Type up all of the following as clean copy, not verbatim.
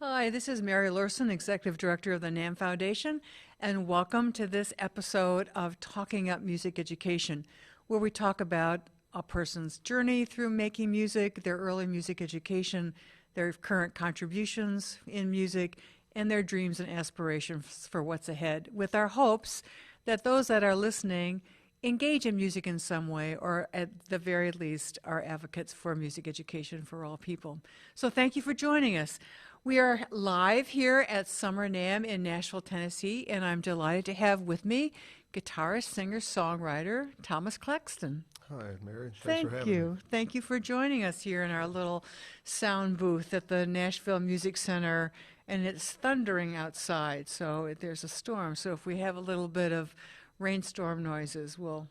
Hi, this is Mary Lurson, Executive Director of the NAMM Foundation, and welcome to this episode of Talking Up Music Education, where we talk about a person's journey through making music, their early music education, their current contributions in music, and their dreams and aspirations for what's ahead, with our hopes that those that are listening engage in music in some way, or at the very least are advocates for music education for all people. So thank you for joining us. We are live here at Summer NAMM in Nashville, Tennessee, and I'm delighted to have with me guitarist, singer, songwriter Thomas Claxton. Hi, Mary. Thanks for having me. Thank you for joining us here in our little sound booth at the Nashville Music Center, and it's thundering outside, so there's a storm. So if we have a little bit of rainstorm noises, we'll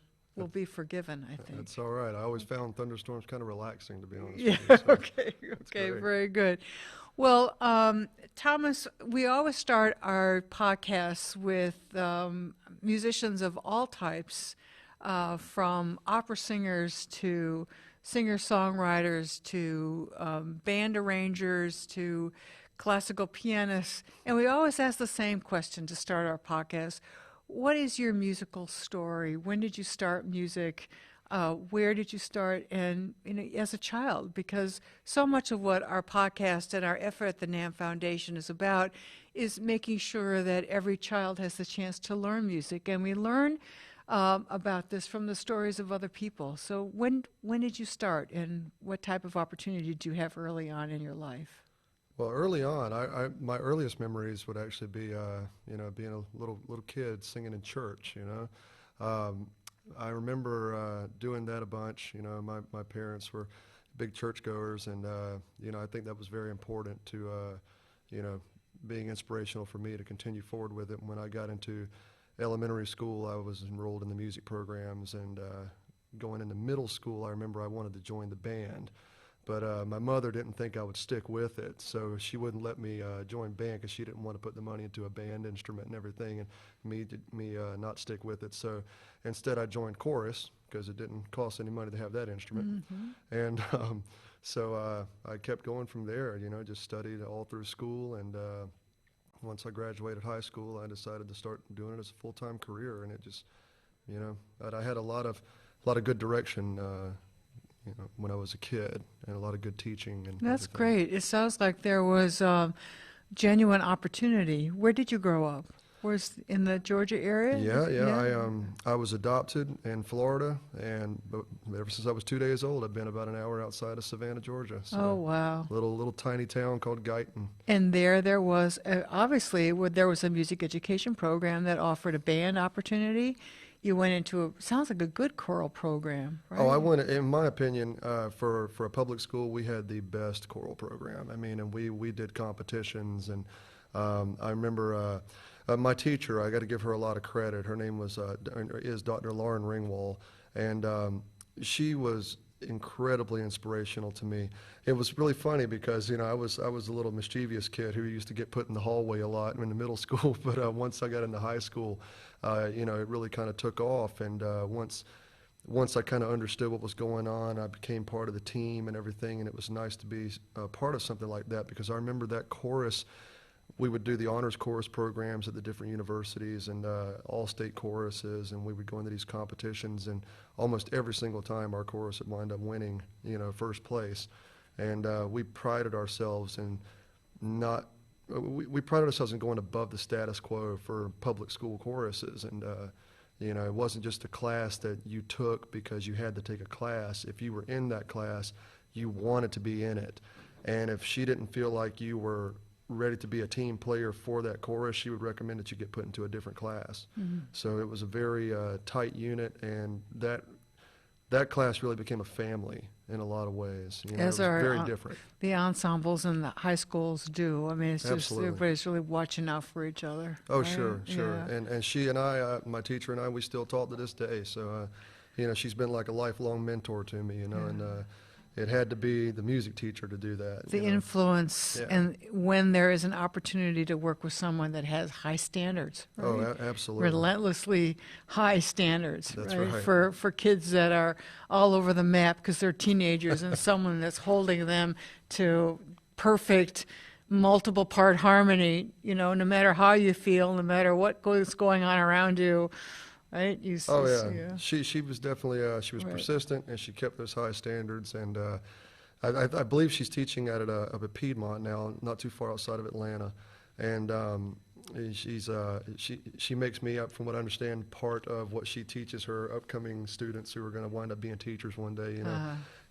be forgiven, I think. That's all right. I always found thunderstorms kind of relaxing, to be honest Yeah, with you. So okay, very good. Well, Thomas, we always start our podcasts with musicians of all types, from opera singers to singer-songwriters to band arrangers to classical pianists. And we always ask the same question to start our podcast. What is your musical story? When did you start music? Where did you start, and as a child? Because so much of what our podcast and our effort at the NAMM Foundation is about is making sure that every child has the chance to learn music, and we learn about this from the stories of other people. So when did you start, and what type of opportunity did you have early on in your life? Well, early on, my earliest memories would actually be, being a little kid singing in church. I remember doing that a bunch. My parents were big churchgoers, and I think that was very important to being inspirational for me to continue forward with it. When I got into elementary school, I was enrolled in the music programs, and going into middle school, I remember I wanted to join the band. But my mother didn't think I would stick with it, so she wouldn't let me join band because she didn't want to put the money into a band instrument and everything, and me not stick with it. So instead, I joined chorus because it didn't cost any money to have that instrument. Mm-hmm. And so I kept going from there. Just studied all through school, and once I graduated high school, I decided to start doing it as a full-time career, and it just, I had a lot of good direction. When I was a kid, and a lot of good teaching. And that's everything. Great. It sounds like there was genuine opportunity. Where did you grow up? Was in the Georgia area? Yeah. I was adopted in Florida, but ever since I was 2 days old, I've been about an hour outside of Savannah, Georgia. So oh, wow. Little tiny town called Guyton. And there was, obviously, there was a music education program that offered a band opportunity. You went into sounds like a good choral program, right? Oh, I went, in my opinion, for a public school, we had the best choral program. And we did competitions, and I remember my teacher, I got to give her a lot of credit. Her name is Dr. Lauren Ringwald, and she was incredibly inspirational to me. It was really funny because I was a little mischievous kid who used to get put in the hallway a lot in the middle school, but once I got into high school, it really kind of took off, and once I kind of understood what was going on, I became part of the team and everything, and it was nice to be part of something like that, because I remember that chorus. We would do the honors chorus programs at the different universities, and all-state choruses, and we would go into these competitions, and almost every single time our chorus would wind up winning, first place. And we prided ourselves in we prided ourselves in going above the status quo for public school choruses, and it wasn't just a class that you took because you had to take a class. If you were in that class, you wanted to be in it, and if she didn't feel like you were ready to be a team player for that chorus, she would recommend that you get put into a different class. Mm-hmm. So it was a very tight unit, and that class really became a family in a lot of ways. It was very different. The ensembles in the high schools do. I mean, it's Absolutely. Just everybody's really watching out for each other. Oh, right? Sure. Yeah. And she and I, my teacher and I, we still talk to this day. So, she's been like a lifelong mentor to me, and it had to be the music teacher to do that. The influence, yeah. And when there is an opportunity to work with someone that has high standards. Right? Oh, absolutely. Relentlessly high standards. That's right? right. For kids that are all over the map because they're teenagers, and someone that's holding them to perfect multiple part harmony, no matter how you feel, no matter what's going on around you, right? Oh yeah. She was definitely she was Right. persistent, and she kept those high standards. And I believe she's teaching at up at Piedmont now, not too far outside of Atlanta. And she makes me up, from what I understand, part of what she teaches her upcoming students who are going to wind up being teachers one day.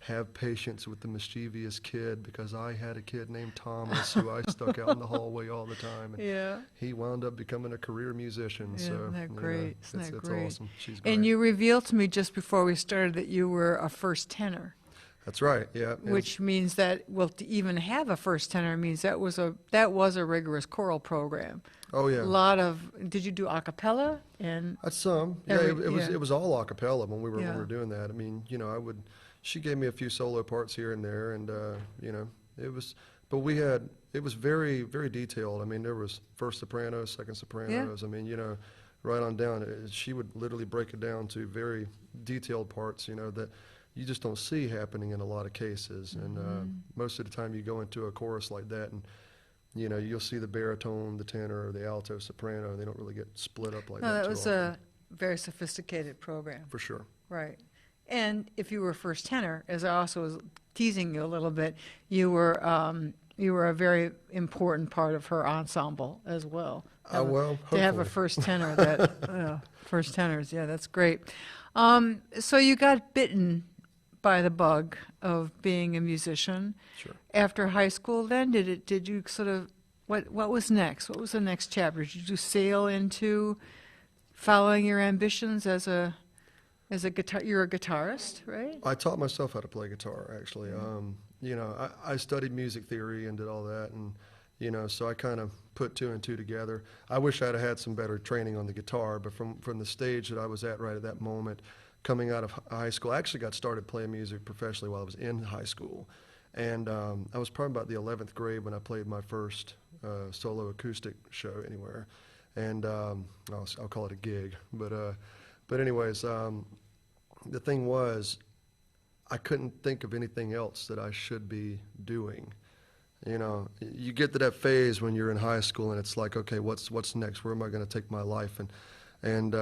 Have patience with the mischievous kid, because I had a kid named Thomas who I stuck out in the hallway all the time. And he wound up becoming a career musician. Yeah, So isn't that great? Isn't that it's great? awesome. She's great. And you revealed to me just before we started that you were a first tenor. That's right. Yeah. Which means that, well, to even have a first tenor means that was a rigorous choral program. Oh yeah. Did you do a cappella? And That's some. It was all a cappella when we were doing that. I mean, she gave me a few solo parts here and there, and it was very, very detailed. I mean, there was first sopranos, second sopranos. I mean, right on down. She would literally break it down to very detailed parts, that you just don't see happening in a lot of cases. And most of the time you go into a chorus like that, and you'll see the baritone, the tenor, the alto, soprano, and they don't really get split up like that. No, that too was often. a very sophisticated program. For sure. Right. And if you were first tenor, as I also was teasing you a little bit, you were a very important part of her ensemble as well. To have a hopefully. First tenor, first tenors, yeah, that's great. So you got bitten by the bug of being a musician. Sure. After high school, then did you sort of what was next? What was the next chapter? Did you sail into following your ambitions as a guitar? You're a guitarist, right? I taught myself how to play guitar, actually. I studied music theory and did all that, and so I kind of put two and two together. I wish I'd have had some better training on the guitar, but from the stage that I was at right at that moment, coming out of high school, I actually got started playing music professionally while I was in high school, and I was probably about the 11th grade when I played my first solo acoustic show anywhere, and I'll call it a gig, but anyways, the thing was, I couldn't think of anything else that I should be doing. You get to that phase when you're in high school, and it's like, okay, what's next? Where am I going to take my life? And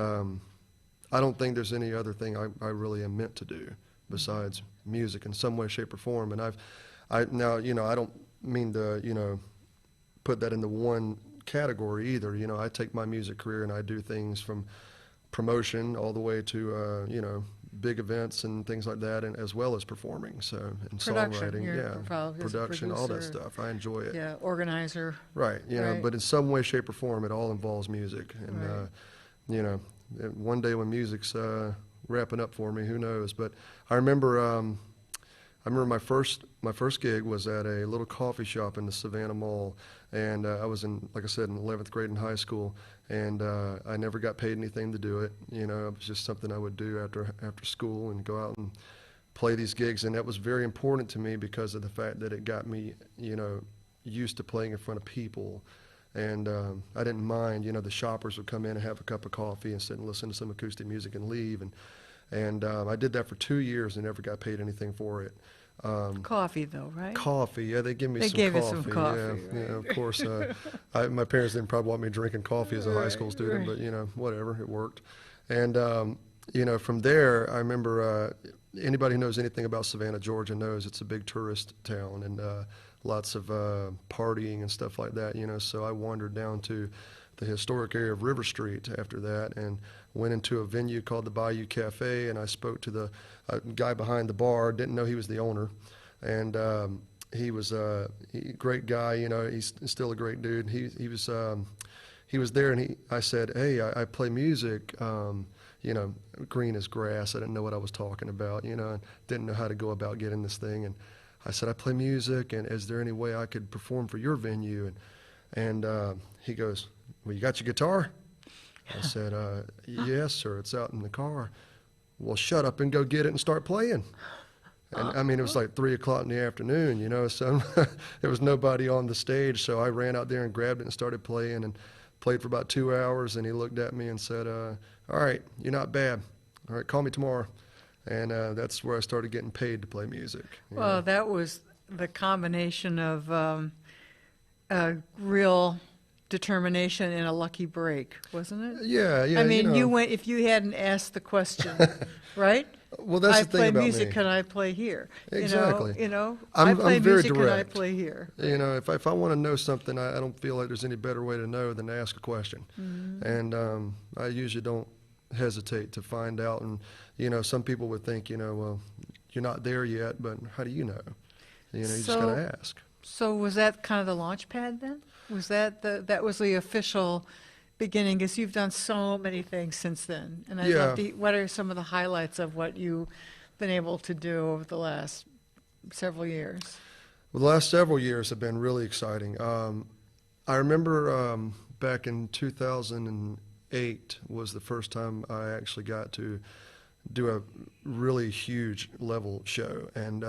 I don't think there's any other thing I really am meant to do besides music in some way, shape, or form. And I don't mean to put that into one category either. I take my music career and I do things from promotion all the way to big events and things like that, and as well as performing. So, and songwriting, production, all that stuff. I enjoy it. Yeah, organizer. Right. But in some way, shape, or form, it all involves music. And one day when music's wrapping up for me, who knows? But I remember my first gig was at a little coffee shop in the Savannah Mall, and I was like I said, in 11th grade in high school, and I never got paid anything to do it. It was just something I would do after school and go out and play these gigs, and that was very important to me because of the fact that it got me, used to playing in front of people. And I didn't mind, the shoppers would come in and have a cup of coffee and sit and listen to some acoustic music and leave. And I did that for 2 years and never got paid anything for it. Coffee, though, right? Coffee, yeah, they give me some coffee. They gave you some coffee, yeah, right? Of course. My parents didn't probably want me drinking coffee as a high school student, but, whatever, it worked. And, from there, I remember anybody who knows anything about Savannah, Georgia knows it's a big tourist town, and lots of partying and stuff like that, so I wandered down to the historic area of River Street after that and went into a venue called the Bayou Cafe, and I spoke to the guy behind the bar. Didn't know he was the owner, and he was a great guy. He's still a great dude. He was there, and I said, hey, I play music, green as grass. I didn't know what I was talking about, and didn't know how to go about getting this thing. And I said, I play music, and is there any way I could perform for your venue? And he goes, well, you got your guitar? I said, yes, sir, it's out in the car. Well, shut up and go get it and start playing. And I mean, it was like 3 o'clock in the afternoon, so there was nobody on the stage. So I ran out there and grabbed it and started playing, and played for about 2 hours. And he looked at me and said, all right, you're not bad. All right, call me tomorrow. And that's where I started getting paid to play music. Well, that was the combination of a real determination and a lucky break, wasn't it? Yeah, yeah. I mean, you know, you went, if you hadn't asked the question, right? well, that's I the thing play about music, me. can I play here? Exactly. I I'm play very music, can I direct. play here? You know, if I want to know something, I don't feel like there's any better way to know than to ask a question. And I usually don't hesitate to find out. And, you know, some people would think, you know, well, you're not there yet, but how do you know? You know, you just got So- to ask. So was that kind of the launch pad then? Was that that was the official beginning? Because you've done so many things since then. And I'd love Yeah. to, what are some of the highlights of what you've been able to do over the last several years? Well, the last several years have been really exciting. I remember back in 2008 was the first time I actually got to do a really huge level show, and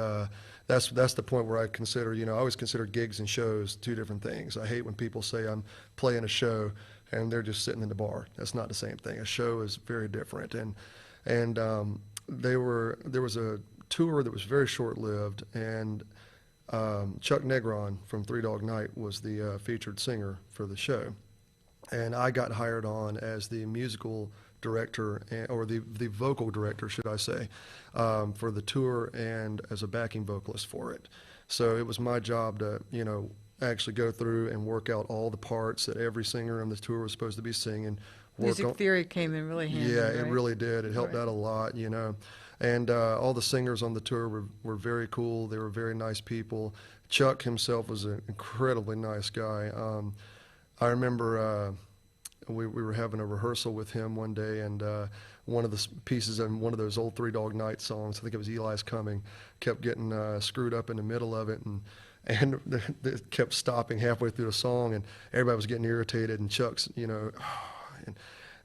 that's the point where I consider, you know, I always consider gigs and shows two different things. I hate when people say I'm playing a show and they're just sitting in the bar. That's not the same thing. A show is very different, and there was a tour that was very short-lived, and Chuck Negron from Three Dog Night was the featured singer for the show, and I got hired on as the musical director, or the vocal director, should I say, for the tour and as a backing vocalist for it. So it was my job to, you know, actually go through and work out all the parts that every singer on the tour was supposed to be singing. Music theory came in really handy, Yeah, right? it really did. It helped Right. out a lot, you know. And all the singers on the tour were very cool. They were very nice people. Chuck himself was an incredibly nice guy. I remember we were having a rehearsal with him one day, and one of the pieces in one of those old Three Dog Night songs, I think it was Eli's Coming, kept getting screwed up in the middle of it, and it kept stopping halfway through the song, and everybody was getting irritated, and Chuck's, you know,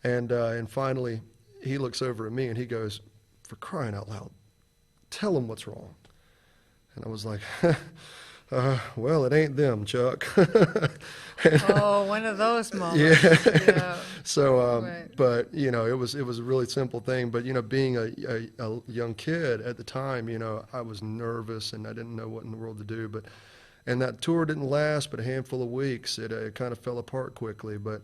and finally he looks over at me and he goes, "For crying out loud, tell them what's wrong." And I was like, well, it ain't them, Chuck. Oh, one of those moments. Yeah. Yeah. So, Right. but you know, it was a really simple thing. But you know, being a young kid at the time, you know, I was nervous and I didn't know what in the world to do. But and that tour didn't last but a handful of weeks. It kind of fell apart quickly. But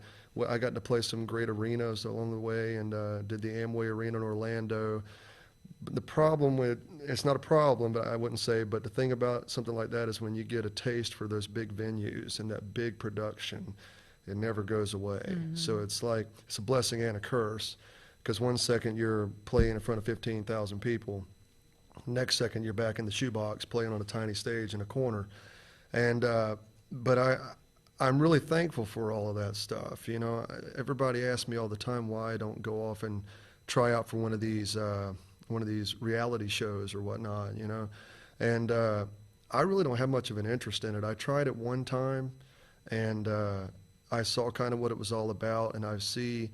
I got to play some great arenas along the way, and did the Amway Arena in Orlando. But the problem with, it's not a problem, but I wouldn't say, but the thing about something like that is when you get a taste for those big venues and that big production, it never goes away. So it's like, it's a blessing and a curse, because one second you're playing in front of 15,000 people, next second you're back in the shoebox playing on a tiny stage in a corner. And but I'm really thankful for all of that stuff. You know, everybody asks me all the time why I don't go off and try out for one of these reality shows or whatnot, you know. And I really don't have much of an interest in it. I tried it one time, and I saw kind of what it was all about, and I see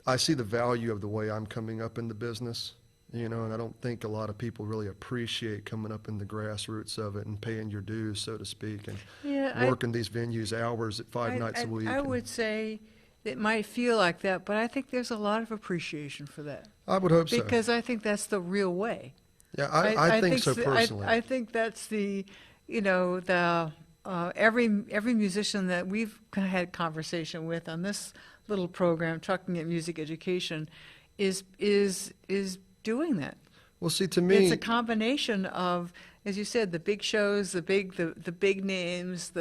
the value of the way I'm coming up in the business, you know, and I don't think a lot of people really appreciate coming up in the grassroots of it and paying your dues, so to speak, and Yeah, working these venues hours at five nights a week. I would say it might feel like that, but I think there's a lot of appreciation for that. I would hope so. Because I think that's the real way. Yeah, I think so personally. I think that's the, you know, the every musician that we've had conversation with on this little program, Trucking at Music Education, is doing that. Well, see, to me, It's a combination of, as you said, the big shows, the big names.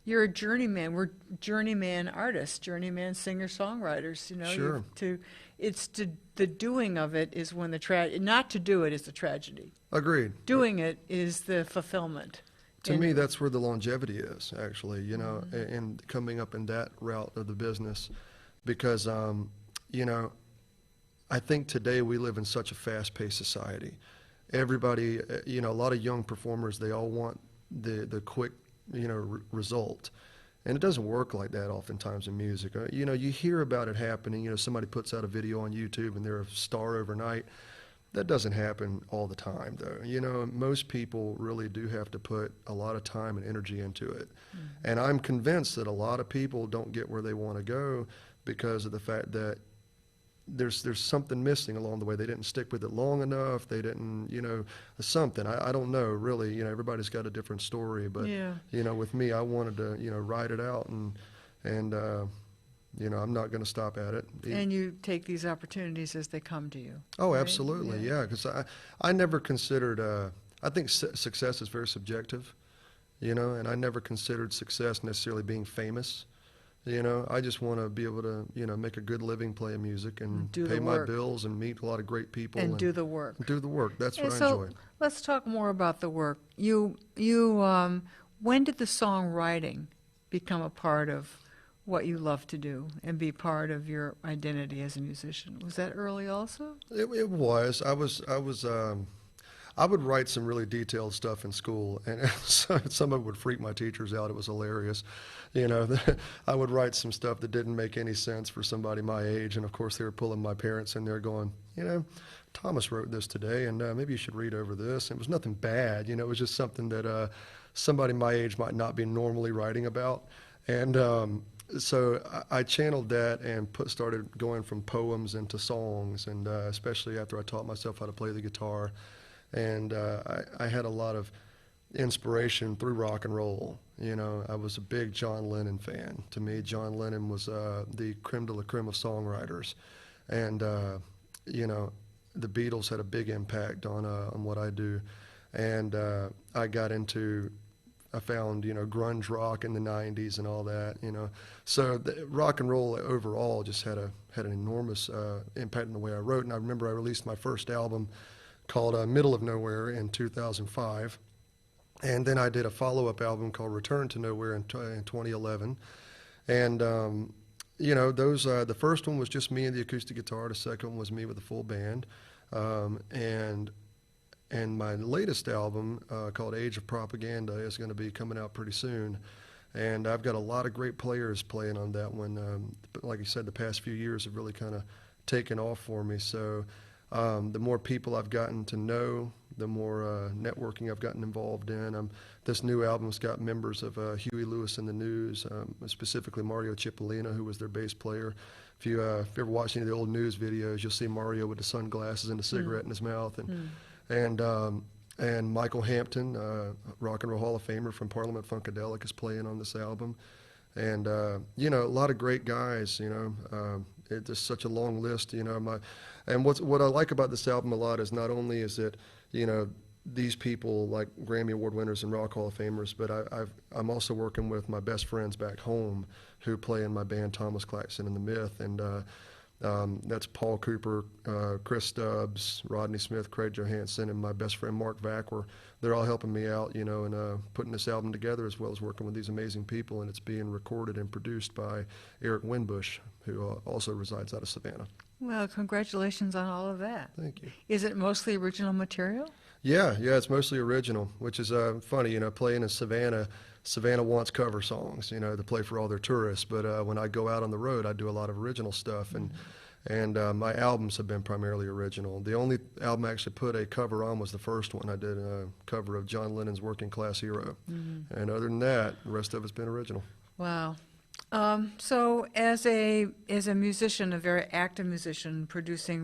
You're a journeyman. We're journeyman artists, journeyman singer-songwriters. You know, Sure. The doing of it is when not to do it is the tragedy. agreed. Doing it is the fulfillment. To And- me, that's where the longevity is, actually, you know, and coming up in that route of the business. Because, you know, I think today we live in such a fast-paced society. Everybody, you know, a lot of young performers, they all want the quick, you know, result. And it doesn't work like that oftentimes in music. You know, you hear about it happening. You know, somebody puts out a video on YouTube and they're a star overnight. That doesn't happen all the time, though. You know, most people really do have to put a lot of time and energy into it. And I'm convinced that a lot of people don't get where they want to go because of the fact that there's something missing along the way. They didn't stick with it long enough. They didn't, something. I don't know, really. Everybody's got a different story. But, Yeah. With me, I wanted to, ride it out. And I'm not going to stop at it. And you take these opportunities as they come to you. Oh, right? absolutely. Yeah. Because I never considered, I think success is very subjective, and I never considered success necessarily being famous. I just want to be able to, make a good living playing music and pay my bills and meet a lot of great people. And do the work. Do the work. That's what I So enjoy. let's talk more about the work. You when did the songwriting become a part of what you love to do and be part of your identity as a musician? Was that early also? It was. I would write some really detailed stuff in school, and some of it would freak my teachers out. It was hilarious. I would write some stuff that didn't make any sense for somebody my age, and of course they were pulling my parents in there going, Thomas wrote this today, and maybe you should read over this. And it was nothing bad. It was just something that somebody my age might not be normally writing about. And so I channeled that and started going from poems into songs, and especially after I taught myself how to play the guitar. And I had a lot of inspiration through rock and roll. I was a big John Lennon fan. To me, John Lennon was the creme de la creme of songwriters. And, the Beatles had a big impact on what I do. And I found, grunge rock in the 90s and all that, So rock and roll overall just had an enormous impact on the way I wrote. And I remember I released my first album called Middle of Nowhere in 2005. And then I did a follow-up album called Return to Nowhere in 2011. And, the first one was just me and the acoustic guitar. The second one was me with a full band. And my latest album called Age of Propaganda is going to be coming out pretty soon. And I've got a lot of great players playing on that one. But like you said, the past few years have really kind of taken off for me. So the more people I've gotten to know, the more networking I've gotten involved in. This new album's got members of Huey Lewis and the News, specifically Mario Cipollina, who was their bass player. If you ever watch any of the old News videos, you'll see Mario with the sunglasses and a cigarette in his mouth. And Michael Hampton, Rock and Roll Hall of Famer from Parliament Funkadelic, is playing on this album. And, a lot of great guys, it's just such a long list, and what I like about this album a lot is not only is it, these people like Grammy Award winners and Rock Hall of Famers, but I'm also working with my best friends back home who play in my band Thomas Claxton and the Myth, and that's Paul Cooper, Chris Stubbs, Rodney Smith, Craig Johansson, and my best friend Mark Vackwer. They're all helping me out, and putting this album together, as well as working with these amazing people, and it's being recorded and produced by Eric Winbush, who also resides out of Savannah. Well, congratulations on all of that. Thank you. Is it mostly original material? Yeah, it's mostly original, which is funny, playing in Savannah. Savannah wants cover songs, to play for all their tourists. But when I go out on the road, I do a lot of original stuff, and my albums have been primarily original. The only album I actually put a cover on was the first one. I did a cover of John Lennon's Working Class Hero, and other than that, the rest of it's been original. Wow. So as a musician, a very active musician,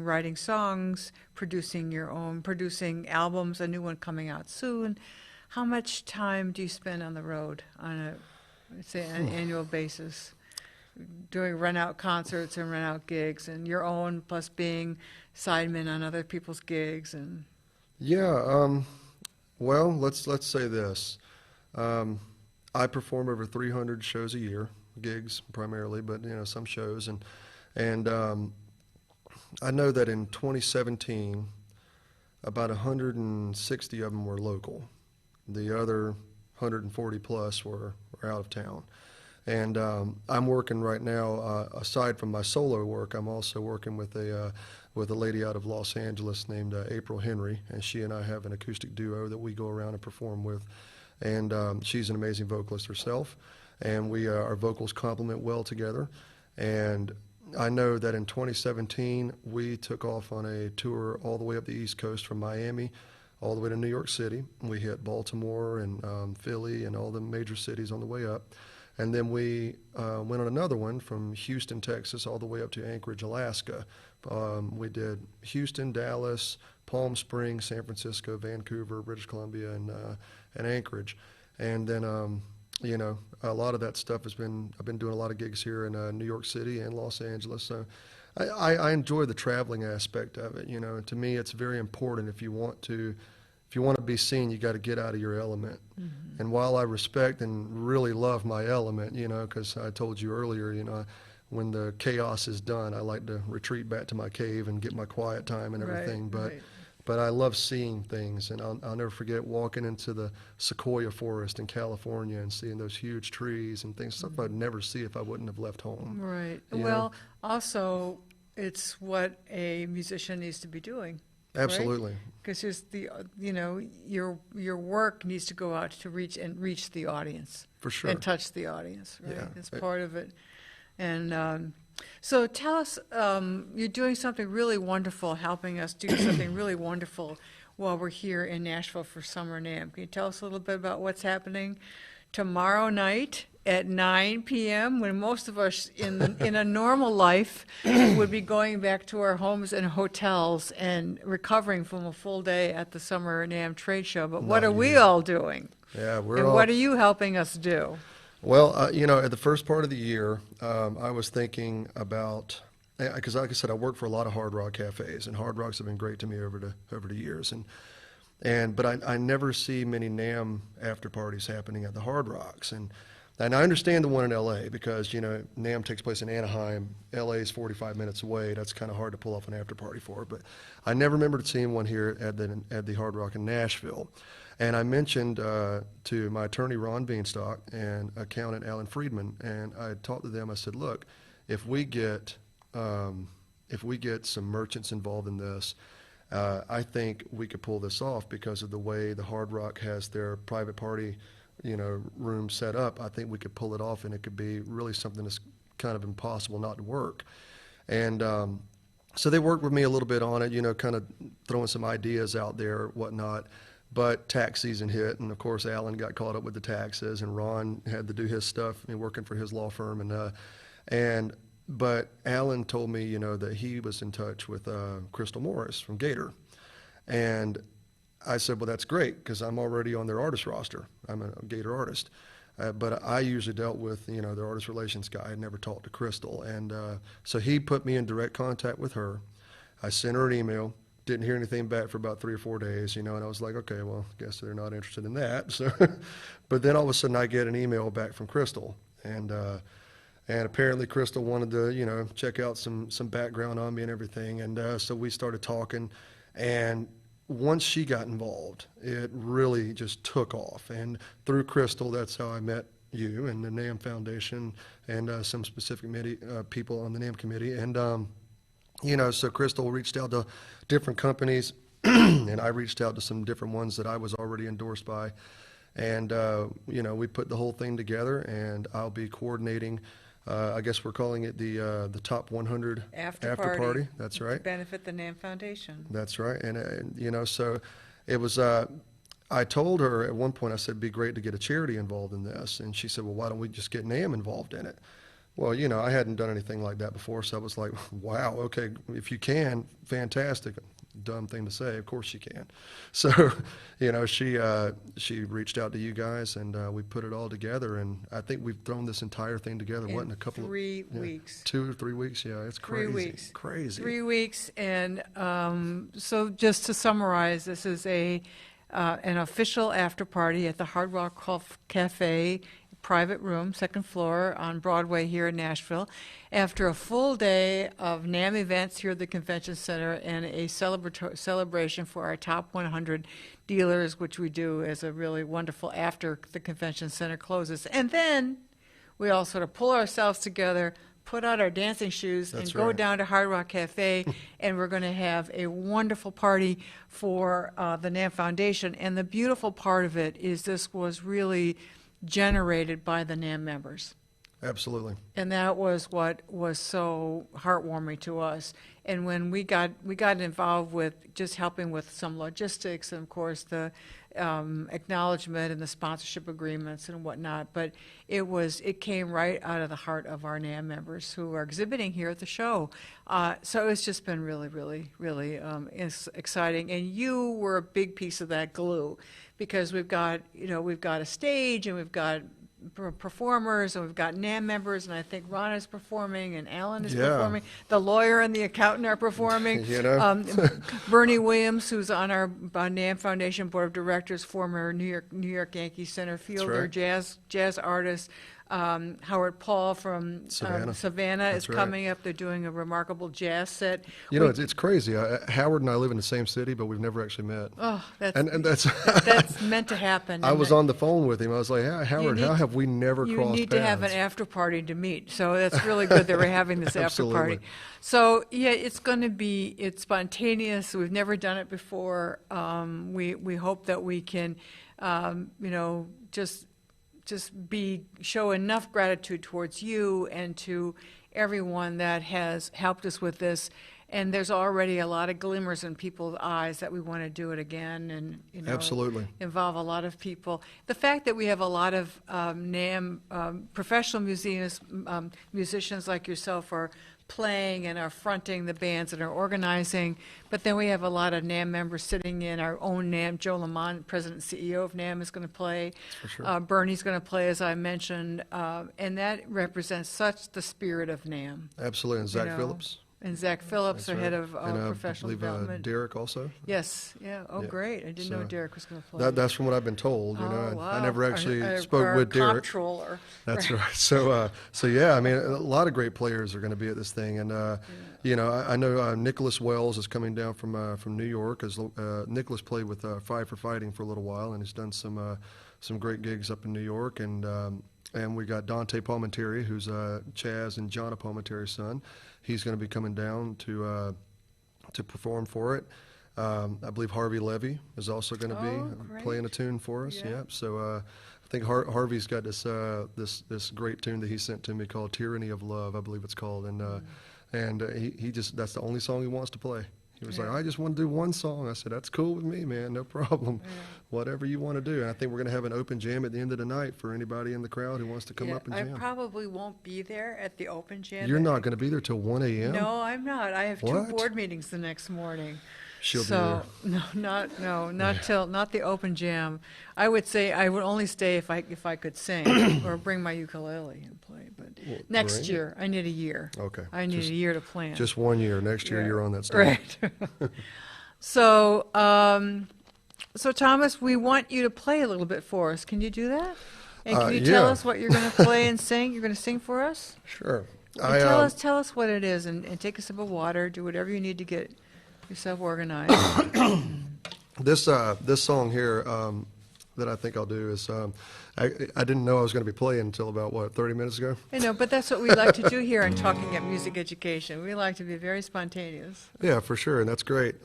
writing songs, producing albums, a new one coming out soon, how much time do you spend on the road on an annual basis, doing run-out concerts and run-out gigs, and your own plus being sideman on other people's gigs? And well, let's say this. I perform over 300 shows a year. Gigs primarily, but some shows, and I know that in 2017 about 160 of them were local. The other 140 plus were out of town. And I'm working right now, aside from my solo work, I'm also working with a lady out of Los Angeles named April Henry, and she and I have an acoustic duo that we go around and perform with. And she's an amazing vocalist herself, and our vocals complement well together. And I know that in 2017, we took off on a tour all the way up the East Coast from Miami all the way to New York City. We hit Baltimore and Philly and all the major cities on the way up. And then we went on another one from Houston, Texas, all the way up to Anchorage, Alaska. We did Houston, Dallas, Palm Springs, San Francisco, Vancouver, British Columbia, and Anchorage. And then, you know, a lot of that stuff I've been doing a lot of gigs here in New York City and Los Angeles. So I enjoy the traveling aspect of it. You know, to me, it's very important. If you want to be seen, you got to get out of your element. Mm-hmm. And while I respect and really love my element, you know, because I told you earlier, you know, when the chaos is done, I like to retreat back to my cave and get my quiet time and everything. But I love seeing things, and I'll never forget walking into the sequoia forest in California and seeing those huge trees and things, stuff I'd never see if I wouldn't have left home. Right. Well, also, it's what a musician needs to be doing. Absolutely. Because you know, your work needs to go out to reach the audience. For sure. And touch the audience, right? Yeah. That's part of it. And so tell us, you're doing something really wonderful, helping us do something really wonderful while we're here in Nashville for Summer NAMM. Can you tell us a little bit about what's happening tomorrow night at 9 p.m. when most of us in a normal life would be going back to our homes and hotels and recovering from a full day at the Summer NAMM trade show? But what are we all doing? Yeah, and what are you helping us do? Well, you know, at the first part of the year, I was thinking about, because like I said, I work for a lot of hard rock cafes, and hard rocks have been great to me over the years. But I never see many NAMM after parties happening at the hard rocks. And I understand the one in L.A. because, you know, NAMM takes place in Anaheim. L.A. is 45 minutes away. That's kind of hard to pull off an after party for. But I never remembered seeing one here at the Hard Rock in Nashville. And I mentioned to my attorney, Ron Beanstalk, and accountant, Alan Friedman, and I talked to them. I said, look, if we get some merchants involved in this, I think we could pull this off because of the way the Hard Rock has their private party, you know, room set up. I think we could pull it off, and it could be really something that's kind of impossible not to work. And so they worked with me a little bit on it, you know, kind of throwing some ideas out there, whatnot. But tax season hit, and of course Alan got caught up with the taxes, and Ron had to do his stuff, working for his law firm, but Alan told me, you know, that he was in touch with Crystal Morris from Gator, and I said, well, that's great because I'm already on their artist roster. I'm a Gator artist, but I usually dealt with, you know, their artist relations guy. I never talked to Crystal, and so he put me in direct contact with her. I sent her an email. Didn't hear anything back for about 3 or 4 days, you know, and I was like, okay, well, I guess they're not interested in that. So, but then all of a sudden I get an email back from Crystal, and apparently Crystal wanted to, you know, check out some background on me and everything, and so we started talking, and once she got involved, it really just took off, and through Crystal, that's how I met you and the NAMM Foundation and some specific people on the NAMM committee, and you know, so Crystal reached out to different companies, and I reached out to some different ones that I was already endorsed by. And, you know, we put the whole thing together, and I'll be coordinating, I guess we're calling it the Top 100 After Party. That's right. To benefit the NAMM Foundation. That's right. And you know, so it was, I told her at one point, I said, it'd be great to get a charity involved in this. And she said, well, why don't we just get NAMM involved in it? Well, you know, I hadn't done anything like that before, so I was like, wow, okay, if you can, fantastic. Dumb thing to say, of course you can. So, you know, she reached out to you guys, and we put it all together, and I think we've thrown this entire thing together, what, in a couple 3 weeks. 2 or 3 weeks, yeah, it's crazy. 3 weeks. Crazy. 3 weeks, and so just to summarize, this is an official after party at the Hard Rock Cafe, private room, second floor on Broadway here in Nashville, after a full day of NAMM events here at the Convention Center and a celebration for our top 100 dealers, which we do as a really wonderful after the Convention Center closes. And then we all sort of pull ourselves together, put out our dancing shoes, and go down to Hard Rock Cafe, and we're going to have a wonderful party for the NAMM Foundation. And the beautiful part of it is this was really generated by the NAMM members. Absolutely. And that was what was so heartwarming to us. And when we got involved with just helping with some logistics, and of course the acknowledgement and the sponsorship agreements and whatnot, but it came right out of the heart of our NAMM members who are exhibiting here at the show. So it's just been really, really, really exciting. And you were a big piece of that glue, because we've got a stage, and we've got performers, and we've got NAMM members, and I think Ron is performing, and Alan is performing. The lawyer and the accountant are performing. Bernie Williams, who's on our NAMM Foundation Board of Directors, former New York Yankees center fielder, right. jazz artist. Howard Paul from Savannah is coming up. They're doing a remarkable jazz set. It's crazy. Howard and I live in the same city, but we've never actually met. Oh, that's that's meant to happen. I was on the phone with him. I was like, "Yeah, Howard, how have we never crossed paths?" You need to have an after party to meet. So that's really good that we're having this after party. So yeah, it's spontaneous. We've never done it before. We hope that we can, just show enough gratitude towards you and to everyone that has helped us with this. And there's already a lot of glimmers in people's eyes that we want to do it again, and absolutely involve a lot of people. The fact that we have a lot of NAMM professional musicians like yourself are playing and are fronting the bands and are organizing, but then we have a lot of NAMM members sitting in our own NAMM. Joe Lamont, President and CEO of NAMM, is going to play. For sure. Bernie's going to play, as I mentioned, and that represents such the spirit of NAMM. Absolutely. And Zach Phillips. And Zach Phillips, our head of and professional I believe development. Derek also. Yes, yeah. Oh, yeah. Great! I didn't know Derek was going to play. That's from what I've been told. Wow. I never actually spoke our with Derek. Comptroller. That's right. So yeah, I mean, a lot of great players are going to be at this thing, and I know Nicholas Wells is coming down from New York. As Nicholas played with Five for Fighting for a little while, and he's done some great gigs up in New York, and we got Dante Palmentieri, who's Chaz and Jonna Palmentieri's son. He's going to be coming down to perform for it. I believe Harvey Levy is also going to be playing a tune for us. Yeah. So I think Harvey's got this great tune that he sent to me called "Tyranny of Love," I believe it's called, and he just, that's the only song he wants to play. He was like, "I just want to do one song." I said, "That's cool with me, man. No problem. Whatever you want to do." And I think we're going to have an open jam at the end of the night for anybody in the crowd who wants to come up and jam. I probably won't be there at the open jam. You're not going to be there till 1 a.m.? No, I'm not. I have two board meetings the next morning. She'll be there. Not the open jam. I would say I would only stay if I could sing or bring my ukulele and play. But next year, I need a year. Okay. I need a year to plan. Just 1 year. Next year, you're on that stage. Right. So Thomas, we want you to play a little bit for us. Can you do that? And can you tell us what you're going to play and sing? You're going to sing for us? Sure. Tell us what it is, and take a sip of water. Do whatever you need to get yourself organized. This song here that I think I'll do is I didn't know I was going to be playing until about 30 minutes ago. I know, but that's what we like to do here in Talking at Music Education. We like to be very spontaneous. Yeah, for sure, and that's great.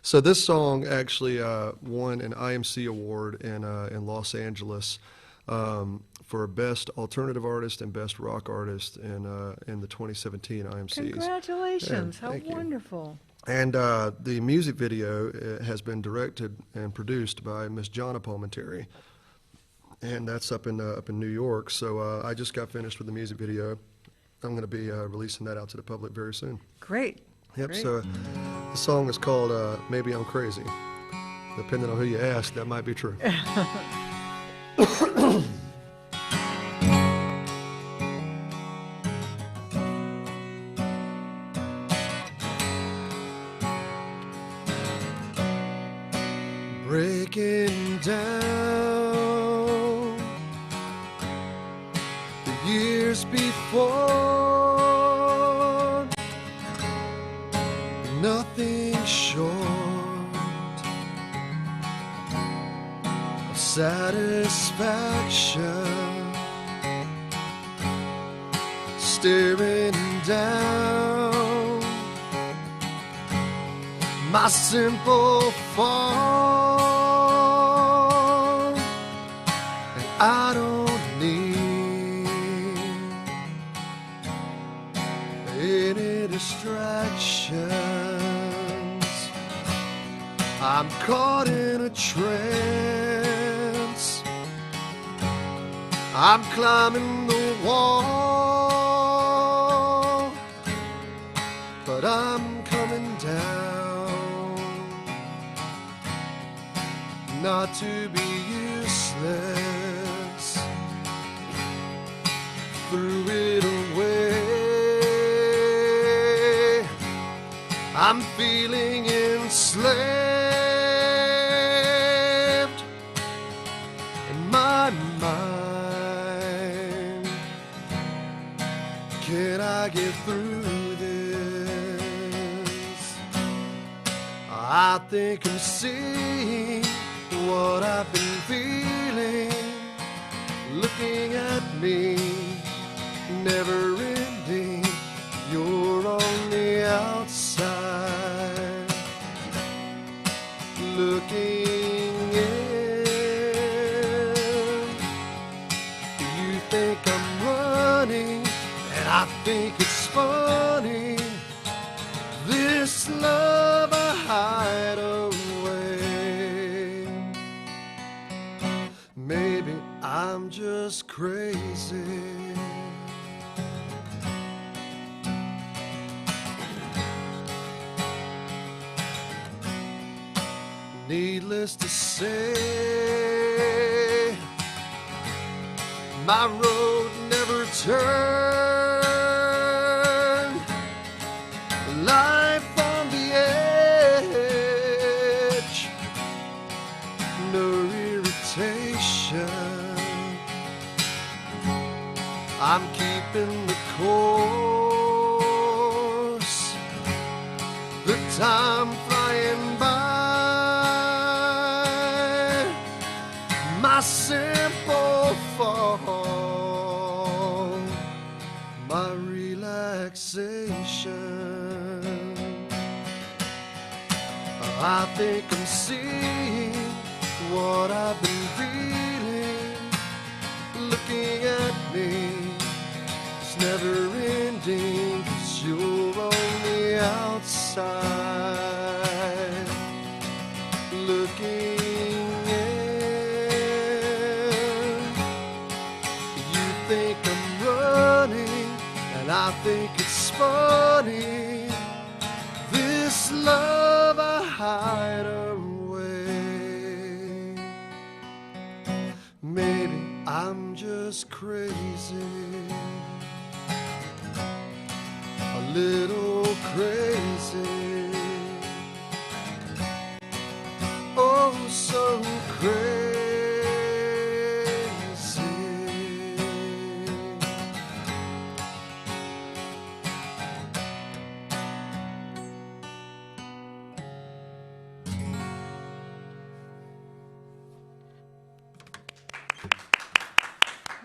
So this song actually won an IMC award in Los Angeles for Best Alternative Artist and Best Rock Artist in the 2017 IMCs. Congratulations! Yeah, how wonderful! And the music video has been directed and produced by Miss Jonna Palmentieri, and that's up in New York. So I just got finished with the music video. I'm going to be releasing that out to the public very soon. Great. Yep. Great. So the song is called "Maybe I'm Crazy." Depending on who you ask, that might be true. Breaking down the years before, nothing short of satisfaction, staring down my simple form, and I don't need any distractions. I'm caught in a trance. I'm climbing the wall, but I'm coming down, not to be useless. Threw it away. I'm feeling enslaved in my mind. Can I get through this? I think I'm seeing what I've been feeling, looking at me, never ending. You're on the outside, looking in. You think I'm running, and I think it's funny, this love I hide away. Maybe I'm just crazy. Needless to say, my road never turned. Life on the edge, no irritation. I'm keeping the course, the time flying by. My simple fall, my relaxation. I think I'm seeing what I've been feeling, looking at me. It's never ending, 'cause you're on the outside, looking. I think it's funny, this love I hide away. Maybe I'm just crazy, a little crazy, oh so crazy.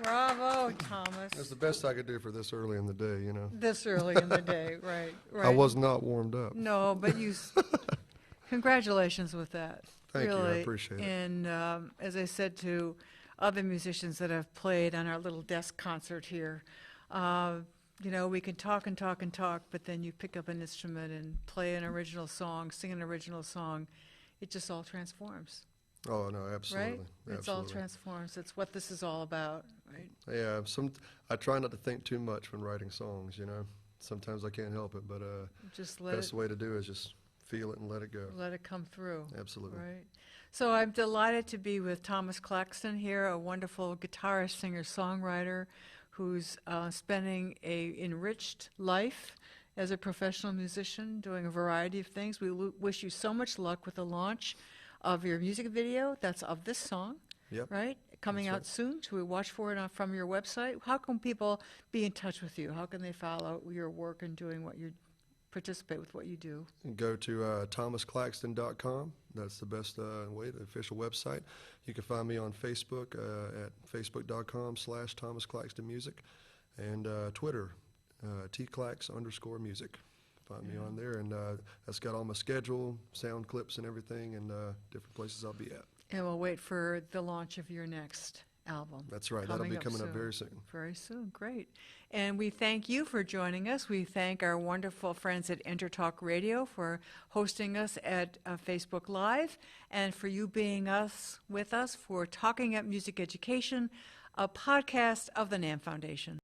Bravo, Thomas. That's the best I could do for this early in the day, you know. This early in the day, right, right. I was not warmed up. No, but congratulations with that. Thank you, I really. appreciate it. And as I said to other musicians that have played on our little desk concert here, you know, we can talk and talk and talk, but then you pick up an instrument and play an original song, sing an original song, it just all transforms. Oh, no, absolutely. Right? It's absolutely. all transforms. It's what this is all about, right? Yeah, I try not to think too much when writing songs, you know. Sometimes I can't help it, but Just best way to do is just feel it and let it go. let it come through. Absolutely. Right. So I'm delighted to be with Thomas Claxton here, a wonderful guitarist, singer, songwriter, who's spending a enriched life as a professional musician, doing a variety of things. We wish you so much luck with the launch of your music video. That's of this song, Yep. right? Coming That's out right. soon. Should we watch for it from your website? How can people be in touch with you? How can they follow your work and doing what you participate with what you do? Go to thomasclaxton.com. That's the best way, the official website. You can find me on Facebook at facebook.com/ThomasClaxtonMusic and Twitter, tclax_music. Find me on there, and that's got all my schedule, sound clips and everything, and different places I'll be at. And we'll wait for the launch of your next album. That's right. That'll be coming up very soon. Very soon. Great. And we thank you for joining us. We thank our wonderful friends at EnterTalk Radio for hosting us at Facebook Live, and for you being with us for Talking Up Music Education, a podcast of the NAMM Foundation.